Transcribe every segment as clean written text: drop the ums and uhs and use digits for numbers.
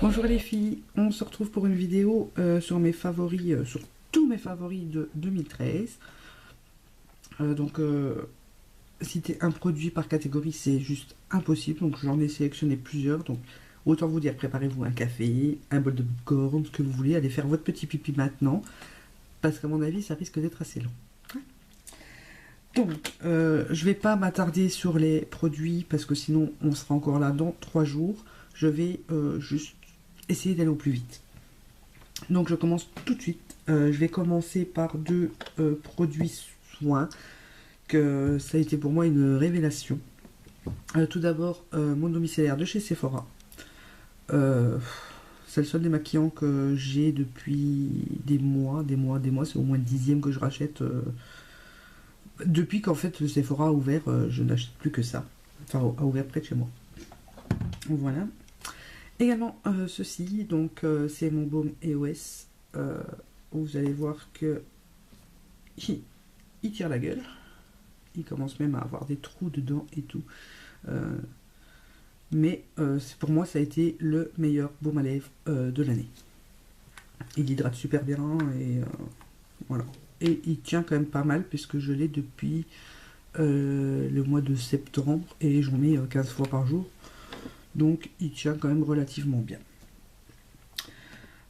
Bonjour les filles, on se retrouve pour une vidéo sur mes favoris, sur tous mes favoris de 2013. Citer un produit par catégorie, c'est juste impossible, donc j'en ai sélectionné plusieurs. Donc autant vous dire, préparez-vous un café, un bol de popcorn, ce que vous voulez, allez faire votre petit pipi maintenant, parce qu'à mon avis, ça risque d'être assez long. Donc, je vais pas m'attarder sur les produits, parce que sinon on sera encore là dans 3 jours. Je vais juste essayer d'aller au plus vite. Donc je commence tout de suite. Je vais commencer par deux produits soins que ça a été pour moi une révélation. Tout d'abord, mon domiciliaire de chez Sephora. C'est le seul démaquillant que j'ai depuis des mois. C'est au moins le 10e que je rachète. Depuis qu'en fait le Sephora a ouvert, je n'achète plus que ça. Enfin, a ouvert près de chez moi. Voilà. Également ceci, donc c'est mon baume EOS. Vous allez voir que il tire la gueule. Il commence même à avoir des trous dedans et tout. Mais pour moi, ça a été le meilleur baume à lèvres de l'année. Il hydrate super bien et voilà. Et il tient quand même pas mal puisque je l'ai depuis le mois de septembre et j'en mets 15 fois par jour. Donc il tient quand même relativement bien.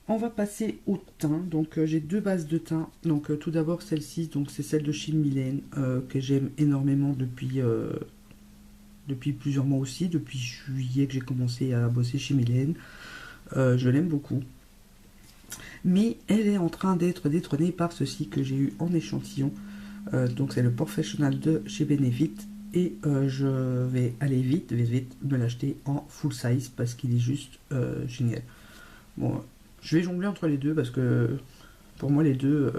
On va passer au teint. Donc j'ai deux bases de teint. Donc tout d'abord celle-ci, donc c'est celle de chez Mylène que j'aime énormément depuis plusieurs mois aussi, depuis juillet que j'ai commencé à bosser chez Mylène. Je l'aime beaucoup. Mais elle est en train d'être détrônée par ceci que j'ai eu en échantillon. Donc c'est le Professional de chez Benefit. Et je vais aller vite me l'acheter en full size parce qu'il est juste génial. Bon, je vais jongler entre les deux parce que pour moi les deux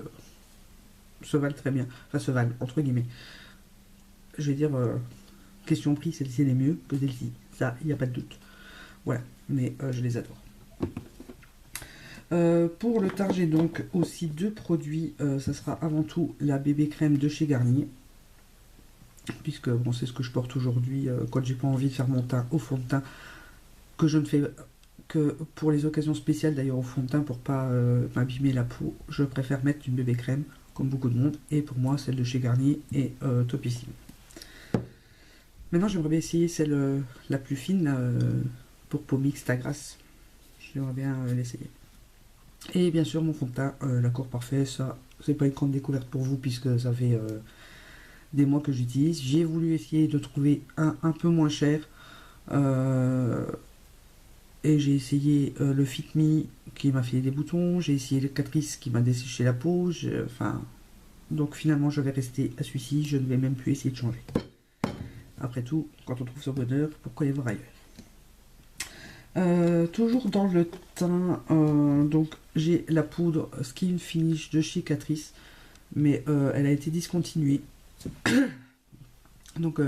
se valent très bien. Enfin se valent, entre guillemets. Je vais dire, question prix, celle-ci elle est mieux que celle-ci. Ça, il n'y a pas de doute. Voilà, mais je les adore. Pour le teint, j'ai donc aussi deux produits. Ça sera avant tout la bébé crème de chez Garnier. Puisque bon, c'est ce que je porte aujourd'hui quand j'ai pas envie de faire mon teint au fond de teint, que je ne fais que pour les occasions spéciales d'ailleurs au fond de teint pour pas m'abîmer la peau. Je préfère mettre une bébé crème comme beaucoup de monde et pour moi celle de chez Garnier est topissime. Maintenant j'aimerais bien essayer celle la plus fine là, pour peau mixte à grasse. J'aimerais bien l'essayer. Et bien sûr mon fond de teint, l'accord parfait, ça c'est pas une grande découverte pour vous puisque ça fait des mois que j'utilise. J'ai voulu essayer de trouver un peu moins cher et j'ai essayé le Fit Me qui m'a filé des boutons, j'ai essayé le Catrice qui m'a desséché la peau, donc finalement je vais rester à celui-ci, je ne vais même plus essayer de changer. Après tout, quand on trouve son bonheur, pourquoi aller voir ailleurs? Toujours dans le teint, donc j'ai la poudre Skin Finish de chez Catrice, mais elle a été discontinuée. Donc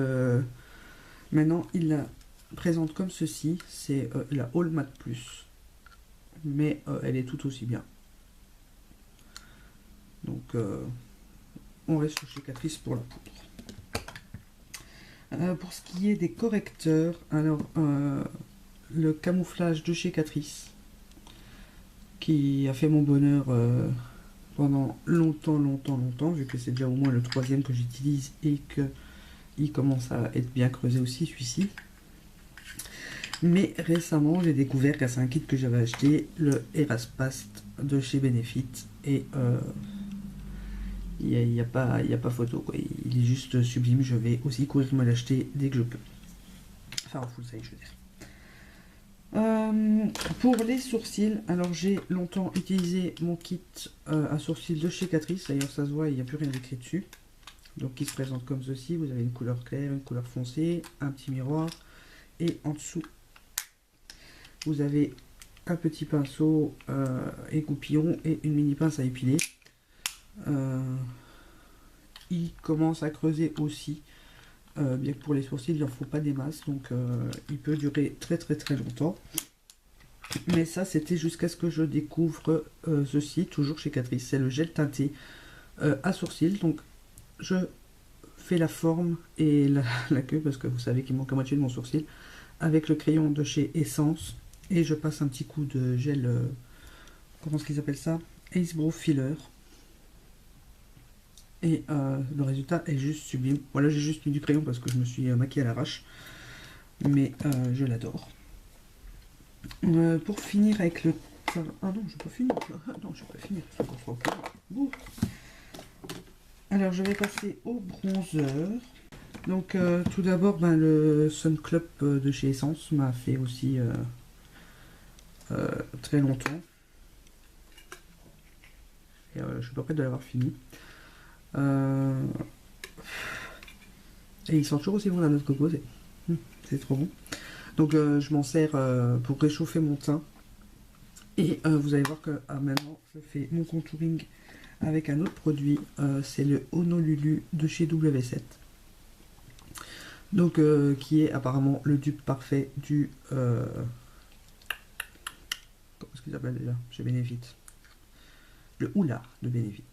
maintenant il la présente comme ceci, c'est la All Matte Plus, mais elle est tout aussi bien. Donc on reste chez Catrice pour la poudre. Pour ce qui est des correcteurs, alors le camouflage de chez Catrice qui a fait mon bonheur pendant longtemps, vu que c'est déjà au moins le 3e que j'utilise et que il commence à être bien creusé aussi celui-ci. Mais récemment j'ai découvert que c'est un kit que j'avais acheté, le Eraspast de chez Benefit, et il n'y a pas photo quoi. Il est juste sublime, je vais aussi courir me l'acheter dès que je peux. Enfin en full size je veux dire. Pour les sourcils, alors j'ai longtemps utilisé mon kit à sourcils de chez Catrice, d'ailleurs ça se voit, il n'y a plus rien écrit dessus. Donc il se présente comme ceci, vous avez une couleur claire, une couleur foncée, un petit miroir, et en dessous vous avez un petit pinceau égoupillon et une mini pince à épiler. Il commence à creuser aussi. Bien que pour les sourcils il n'en faut pas des masses, donc il peut durer très longtemps. Mais ça c'était jusqu'à ce que je découvre ceci, toujours chez Catrice, c'est le gel teinté à sourcils. Donc je fais la forme et la queue, parce que vous savez qu'il manque la moitié de mon sourcil, avec le crayon de chez Essence, Et je passe un petit coup de gel, comment est-ce qu'ils appellent ça? Ace Brow Filler. Et le résultat est juste sublime. Voilà, j'ai juste mis du crayon parce que je me suis maquillée à l'arrache. Mais je l'adore. Pour finir avec le... Ah non, je vais pas finir. Ah non, je vais pas finir. Il faut qu'on soit au cas. Alors, je vais passer au bronzer. Donc, tout d'abord, ben, le Sun Club de chez Essence m'a fait aussi très longtemps. Et je suis pas prête de l'avoir fini. Et il sent toujours aussi bon la noix de coco, c'est trop bon. Donc je m'en sers pour réchauffer mon teint. Et vous allez voir que maintenant je fais mon contouring avec un autre produit. C'est le Honolulu de chez W7. Donc qui est apparemment le dupe parfait du... comment est-ce qu'il s'appelle déjà chez Benefit? Le Hoola de Benefit.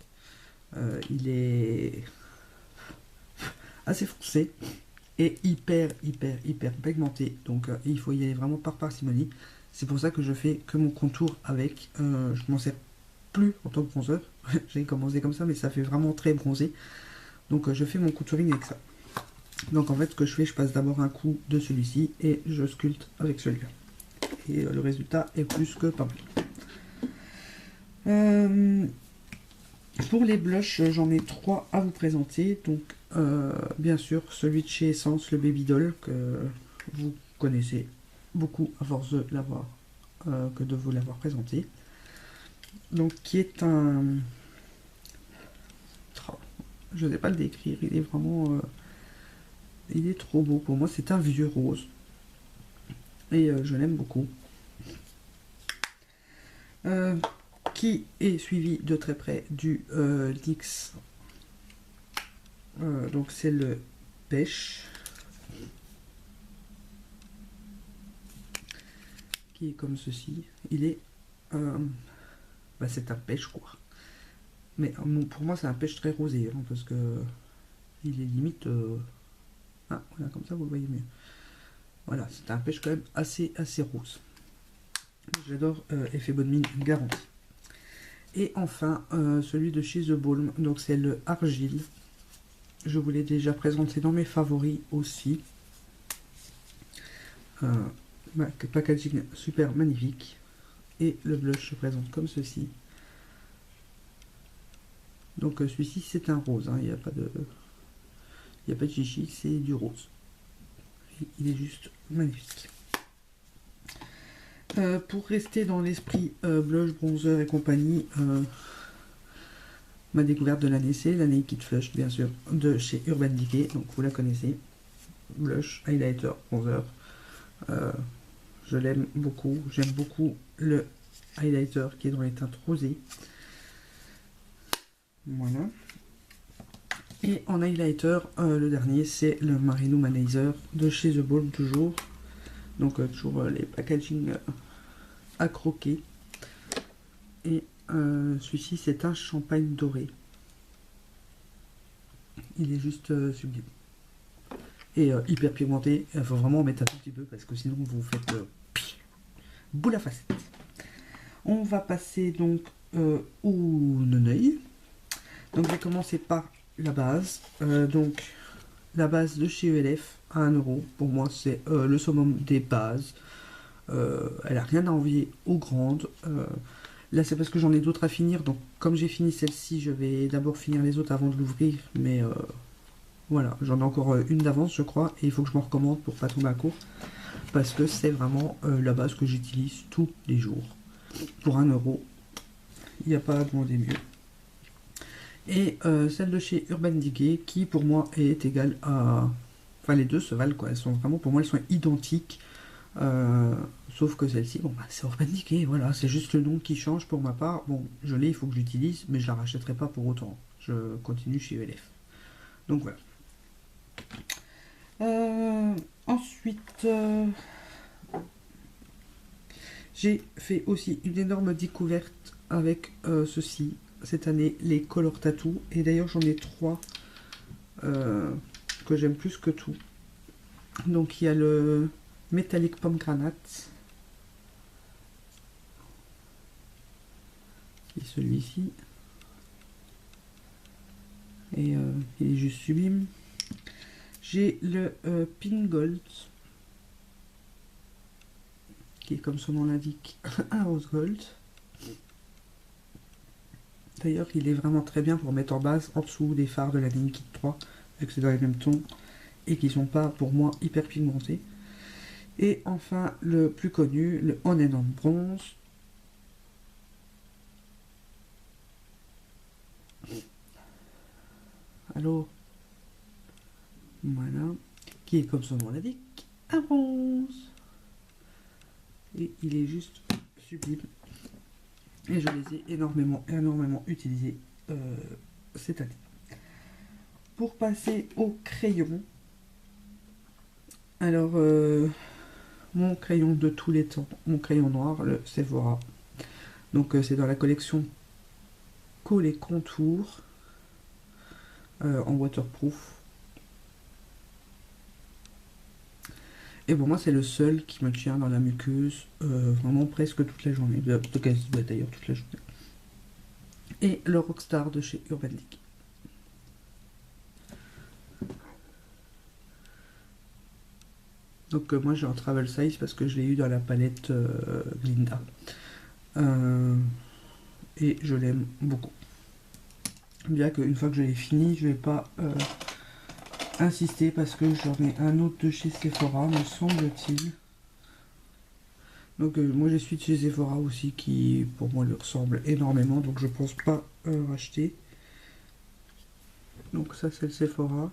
Il est assez foncé et hyper pigmenté, donc il faut y aller vraiment par parcimonie. C'est pour ça que je fais que mon contour avec, je m'en sers plus en tant que bronzer. J'ai commencé comme ça, mais ça fait vraiment très bronzé, donc je fais mon contouring avec ça. Donc en fait ce que je fais, je passe d'abord un coup de celui-ci et je sculpte avec celui-là, et le résultat est plus que pas mal. Pour les blushs, j'en ai 3 à vous présenter. Donc, bien sûr, celui de chez Essence, le Baby Doll, que vous connaissez beaucoup à force de l'avoir, que de vous l'avoir présenté. Donc, qui est un... Je ne sais pas le décrire, il est vraiment... il est trop beau. Pour moi, c'est un vieux rose. Et je l'aime beaucoup. Qui est suivi de très près du NYX. Donc c'est le pêche, qui est comme ceci. Il est... bah c'est un pêche quoi. Mais pour moi c'est un pêche très rosé, hein, parce que il est limite... Ah voilà, comme ça vous le voyez mieux. Voilà, c'est un pêche quand même assez rose. J'adore, effet bonne mine garanti. Et enfin, celui de chez The Balm, donc c'est le argile. Je vous l'ai déjà présenté dans mes favoris aussi. Packaging super magnifique. Et le blush se présente comme ceci. Donc celui-ci c'est un rose, hein, il n'y a pas de... Il n'y a pas de chichi, c'est du rose. Et il est juste magnifique. Pour rester dans l'esprit blush, bronzer et compagnie, ma découverte de l'année, c'est la Naked Flush, bien sûr, de chez Urban Decay, donc vous la connaissez. Blush, highlighter, bronzer. Je l'aime beaucoup. J'aime beaucoup le highlighter qui est dans les teintes rosées. Voilà. Et en highlighter, le dernier, c'est le Marino Manizer de chez The Balm, toujours. Donc toujours les packaging à croquer. Et celui-ci, c'est un champagne doré. Il est juste sublime. Et hyper pigmenté. Il faut vraiment en mettre un tout petit peu parce que sinon vous faites boule à facette. On va passer donc au Noneuil. Donc je vais commencer par la base. Donc la base de chez ELF à 1 €. Pour moi c'est le summum des bases. Elle a rien à envier aux grandes. Là c'est parce que j'en ai d'autres à finir. Donc comme j'ai fini celle-ci, je vais d'abord finir les autres avant de l'ouvrir. Mais voilà, j'en ai encore une d'avance je crois. Et il faut que je m'en recommande pour pas tomber à court. Parce que c'est vraiment la base que j'utilise tous les jours. Pour 1 €, il n'y a pas à demander mieux. Et celle de chez Urban Decay qui pour moi est égale à... Enfin les deux se valent quoi, elles sont vraiment, pour moi elles sont identiques. Sauf que celle-ci, bon bah c'est Urban Decay, voilà, c'est juste le nom qui change pour ma part. Bon, je l'ai, il faut que je l'utilise, mais je la rachèterai pas pour autant. Je continue chez ELF. Donc voilà. Ensuite, j'ai fait aussi une énorme découverte avec ceci. Cette année, les Color Tattoo. Et d'ailleurs, j'en ai 3 que j'aime plus que tout. Donc, il y a le Metallic Pomegranate. qui est celui-ci. Et il est juste sublime. J'ai le Pin Gold, qui est comme son nom l'indique, un rose gold. D'ailleurs, il est vraiment très bien pour mettre en base en dessous des fards de la ligne Kit 3, vu que c'est dans les mêmes tons et qui sont pas pour moi hyper pigmentés. Et enfin, le plus connu, le On and On bronze. Alors, voilà, qui est comme son nom l'indique, un bronze. Et il est juste sublime. Et je les ai énormément utilisés cette année. Pour passer au crayon, alors mon crayon de tous les temps, mon crayon noir, le Sephora. Donc c'est dans la collection Colle et Contour en waterproof. Et pour moi c'est le seul qui me tient dans la muqueuse vraiment presque toute la journée, d'ailleurs toute la journée. Et le Rockstar de chez Urban Decay. Donc moi j'ai un travel size parce que je l'ai eu dans la palette Glinda. Et je l'aime beaucoup. Bien qu'une fois que je l'ai fini, je vais pas insister parce que j'en ai un autre de chez Sephora, me semble-t-il. Donc moi j'ai celui de chez Sephora aussi qui pour moi lui ressemble énormément, donc je pense pas racheter. Donc ça c'est le Sephora.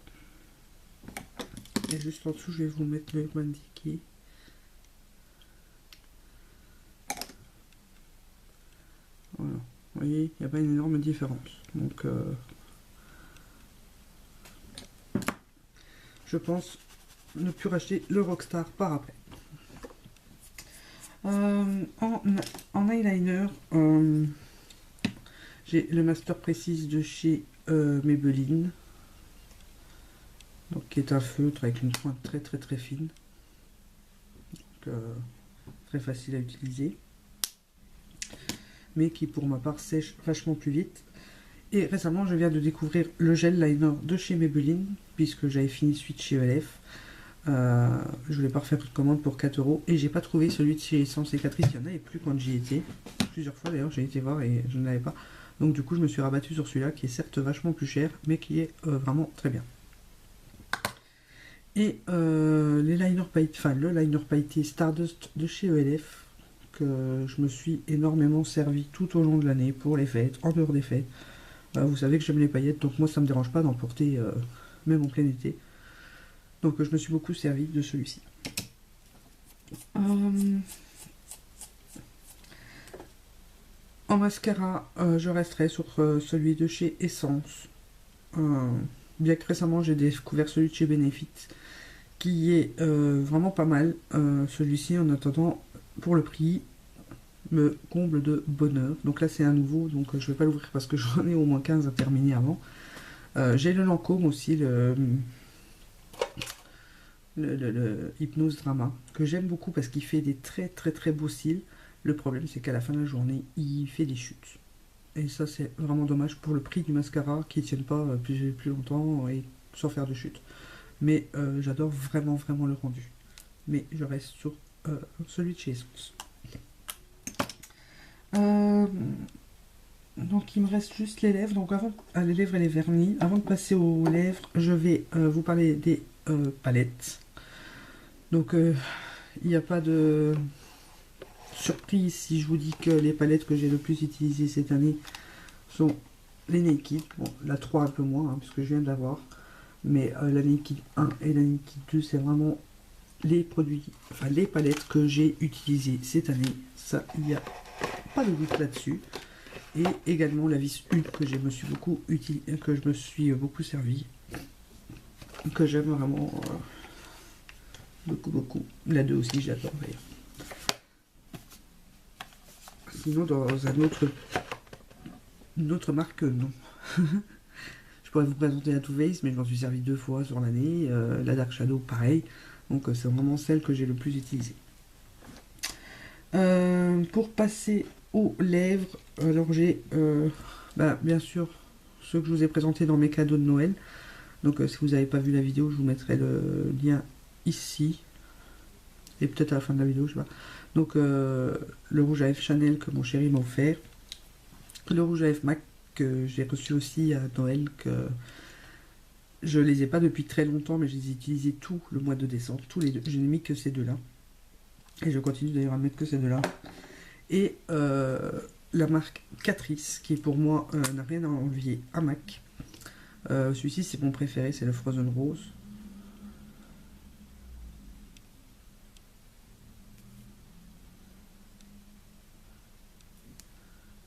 Et juste en dessous je vais vous mettre le Urban Decay. Voilà. Vous voyez, il n'y a pas une énorme différence. Donc je pense ne plus racheter le Rockstar par après. En eyeliner, j'ai le Master Précise de chez Maybelline. Donc qui est un feutre avec une pointe très fine. Donc, très facile à utiliser. Mais qui pour ma part sèche vachement plus vite. Et récemment je viens de découvrir le gel liner de chez Maybelline, puisque j'avais fini celui de chez ELF. Je voulais pas refaire de commande pour 4 € et j'ai pas trouvé celui de chez Sans Cicatrice, il y en avait plus quand j'y étais. Plusieurs fois d'ailleurs j'ai été voir et je ne l'avais pas. Donc du coup je me suis rabattu sur celui-là qui est certes vachement plus cher mais qui est vraiment très bien. Et les liners pailletés, enfin le liner pailleté Stardust de chez ELF que je me suis énormément servi tout au long de l'année pour les fêtes, en dehors des fêtes. Vous savez que j'aime les paillettes donc moi ça me dérange pas d'en porter même en plein été. Donc je me suis beaucoup servi de celui-ci. En mascara, je resterai sur celui de chez Essence. Bien que récemment j'ai découvert celui de chez Benefit, qui est vraiment pas mal. Celui-ci en attendant pour le prix me comble de bonheur. Donc là c'est un nouveau, donc je vais pas l'ouvrir parce que j'en ai au moins 15 à terminer avant. J'ai le Lancôme aussi, le Hypnose Drama, que j'aime beaucoup parce qu'il fait des très beaux cils. Le problème c'est qu'à la fin de la journée il fait des chutes et ça c'est vraiment dommage pour le prix du mascara qui ne tienne pas plus longtemps et sans faire de chute. Mais j'adore vraiment le rendu, mais je reste sur celui de chez Essence. Donc il me reste juste les lèvres. Donc avant les lèvres et les vernis, avant de passer aux lèvres, je vais vous parler des palettes. Donc il n'y a pas de surprise si je vous dis que les palettes que j'ai le plus utilisées cette année sont les Naked. Bon, la 3 un peu moins, hein, parce que je viens de l'avoir. Mais la Naked 1 et la Naked 2, c'est vraiment les produits, enfin les palettes que j'ai utilisées cette année. Ça, il n'y a pas de doute là-dessus. Et également la vis 1 que je me suis beaucoup servi. Que j'aime vraiment beaucoup. La 2 aussi, j'adore d'ailleurs. Sinon, dans une autre marque, non. Je pourrais vous présenter la Too Faced, mais je m'en suis servi 2 fois sur l'année. La Dark Shadow, pareil. Donc, c'est vraiment celle que j'ai le plus utilisée. Pour passer aux lèvres, alors j'ai bien sûr ceux que je vous ai présentés dans mes cadeaux de Noël. Donc si vous n'avez pas vu la vidéo, je vous mettrai le lien ici. Et peut-être à la fin de la vidéo, je sais pas. Donc le rouge à lèvres Chanel que mon chéri m'a offert. Le rouge à lèvres MAC que j'ai reçu aussi à Noël, que je les ai pas depuis très longtemps, mais je les ai utilisés tout le mois de décembre, tous les deux. Je n'ai mis que ces deux-là. Et je continue d'ailleurs à mettre que ces deux-là. Et la marque Catrice, qui pour moi n'a rien à envier à MAC. Celui-ci c'est mon préféré, c'est le Frozen Rose.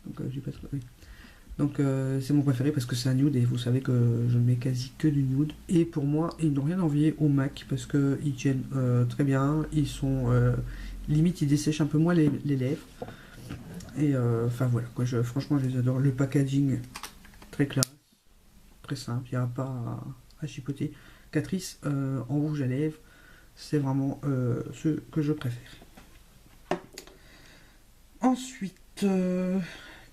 Donc j'ai pas trop... oui. Donc c'est mon préféré parce que c'est un nude et vous savez que je ne mets quasi que du nude. Et pour moi, ils n'ont rien à envier au MAC parce qu'ils tiennent très bien. Ils sont limite, ils dessèchent un peu moins les lèvres. Et enfin voilà, quoi, franchement je les adore. Le packaging très classe, très simple, il n'y a pas à chipoter. Catrice en rouge à lèvres, c'est vraiment ce que je préfère. Ensuite,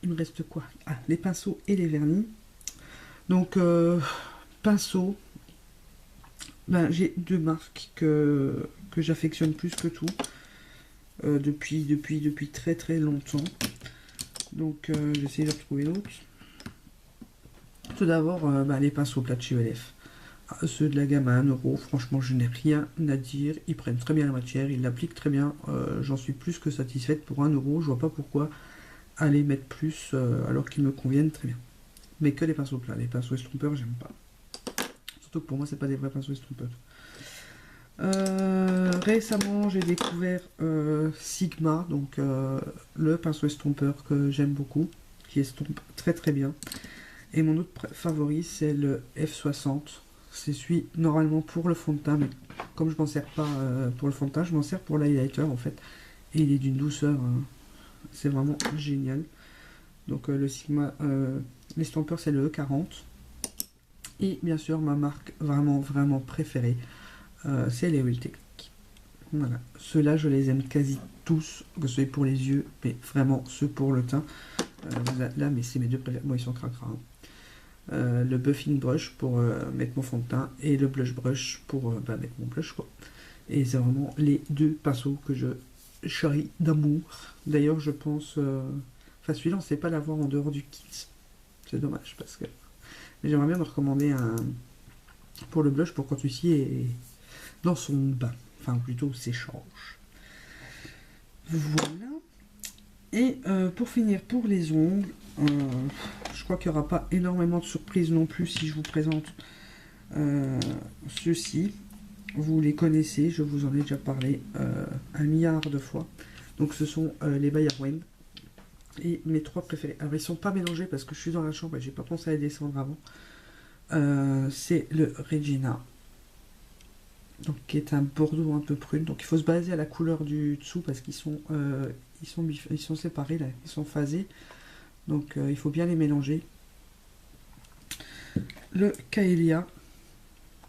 il me reste quoi? Ah, les pinceaux et les vernis. Donc, pinceaux, j'ai deux marques que j'affectionne plus que tout. Depuis très très longtemps. Donc, j'essaie de retrouver d'autres. Tout d'abord, les pinceaux plats de chez ELF. Ceux de la gamme à 1 euro, franchement, je n'ai rien à dire. Ils prennent très bien la matière, ils l'appliquent très bien. J'en suis plus que satisfaite pour 1 euro. Je vois pas pourquoi aller mettre plus alors qu'ils me conviennent très bien. Mais que les pinceaux plats. Les pinceaux estompeurs, j'aime pas. Surtout que pour moi, c'est pas des vrais pinceaux estompeurs. Récemment, j'ai découvert Sigma, donc le pinceau estompeur que j'aime beaucoup, qui estompe très très bien. Et mon autre favori, c'est le F60. C'est celui normalement pour le fond de teint, mais comme je m'en sers pas pour le fond de teint, je m'en sers pour l'highlighter en fait. Et il est d'une douceur, c'est vraiment génial. Donc le Sigma, l'estompeur c'est le E40. Et bien sûr, ma marque vraiment vraiment préférée, c'est les Real Techniques. Voilà, ceux-là je les aime quasi tous, que ce soit pour les yeux, mais vraiment ceux pour le teint. Là, mais c'est mes deux préférés. Bon, ils sont cracra. Le buffing brush pour mettre mon fond de teint et le blush brush pour mettre mon blush quoi. Et c'est vraiment les deux pinceaux que je chéris d'amour. D'ailleurs je pense, enfin celui-là on ne sait pas l'avoir en dehors du kit. C'est dommage parce que, mais j'aimerais bien me recommander un pour le blush pour quand celui-ci est dans son bain, enfin plutôt s'échange. Voilà. Et pour finir, pour les ongles, je crois qu'il n'y aura pas énormément de surprises non plus si je vous présente ceux-ci. Vous les connaissez, je vous en ai déjà parlé 1 milliard de fois. Donc ce sont les By Arwen. Et mes trois préférés. Alors ils ne sont pas mélangés parce que je suis dans la chambre et j'ai pas pensé à les descendre avant. C'est le Regina. Donc qui est un bordeaux un peu prune. Donc il faut se baser à la couleur du dessous parce qu'ils sont ils sont séparés là, ils sont phasés. Donc il faut bien les mélanger. Le Caelia,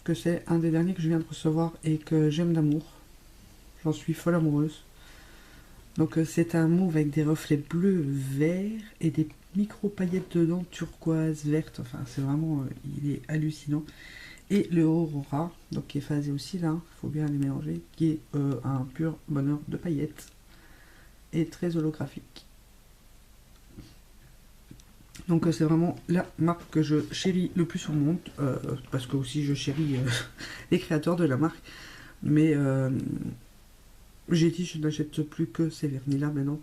que c'est un des derniers que je viens de recevoir et que j'aime d'amour. J'en suis folle amoureuse. Donc c'est un mauve avec des reflets bleus, verts et des micro paillettes dedans, turquoise, verte. Enfin c'est vraiment, il est hallucinant. Et le Aurora, donc qui est phasé aussi là, il faut bien les mélanger, qui est un pur bonheur de paillettes et très holographique. Donc c'est vraiment la marque que je chéris le plus au monde, parce que aussi je chéris les créateurs de la marque. Mais j'ai dit je n'achète plus que ces vernis-là maintenant.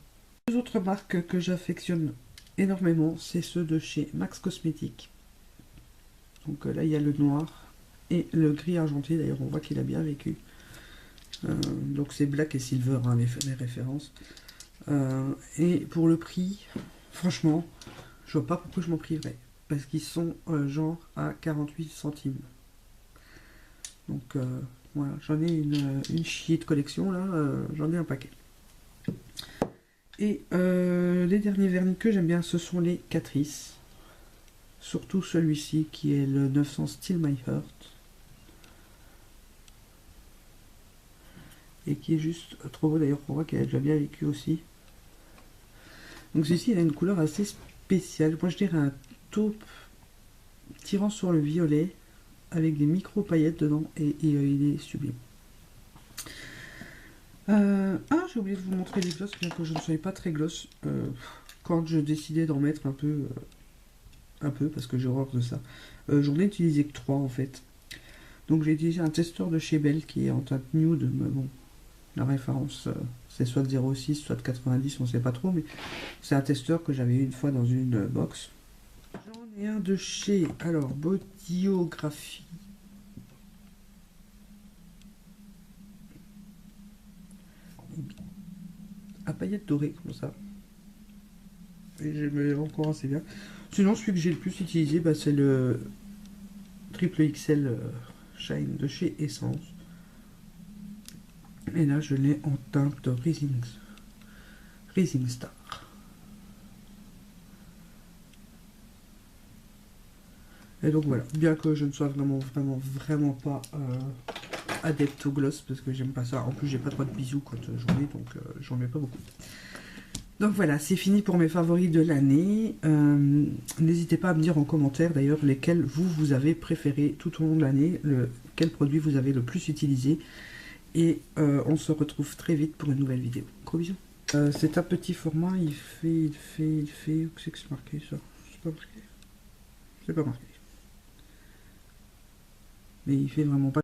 Les autres marques que j'affectionne énormément, c'est ceux de chez Max Cosmétiques. Donc là il y a le noir et le gris argenté, d'ailleurs on voit qu'il a bien vécu. Donc c'est Black et Silver, hein, les références. Et pour le prix, franchement, je vois pas pourquoi je m'en priverais. Parce qu'ils sont genre à 48 centimes. Donc voilà, j'en ai une chier de collection là, j'en ai un paquet. Et les derniers vernis que j'aime bien, ce sont les Catrice. Surtout celui-ci qui est le 900 Still My Heart. Et qui est juste trop beau d'ailleurs, on voit qu'elle a déjà bien vécu aussi. Donc celui-ci, il a une couleur assez spéciale. Moi, je dirais un taupe tirant sur le violet avec des micro paillettes dedans et il est sublime. J'ai oublié de vous montrer les glosses, bien que je ne sois pas très gloss. Quand je décidais d'en mettre un peu, parce que j'ai horreur de ça. J'en ai utilisé que 3 en fait. Donc j'ai utilisé un testeur de chez Bell qui est en teinte nude, mais bon, la référence c'est soit de 0,6, soit de 90, on sait pas trop, mais c'est un testeur que j'avais eu une fois dans une box. J'en ai un de chez, alors, Bodiographie. À paillettes dorées, comme ça. Et j'aime encore assez bien. Sinon, celui que j'ai le plus utilisé, bah, c'est le triple XL Shine de chez Essence. Et là, je l'ai en teinte Rising Star. Et donc voilà, bien que je ne sois vraiment pas adepte au gloss, parce que j'aime pas ça. En plus, j'ai pas trop de bisous quand j'en ai, donc j'en mets pas beaucoup. Donc voilà, c'est fini pour mes favoris de l'année. N'hésitez pas à me dire en commentaire d'ailleurs lesquels vous avez préféré tout au long de l'année, quel produit vous avez le plus utilisé. Et on se retrouve très vite pour une nouvelle vidéo. Gros bisous. C'est un petit format, il fait, où c'est que c'est marqué ça? C'est pas marqué. C'est pas marqué. Mais il fait vraiment pas.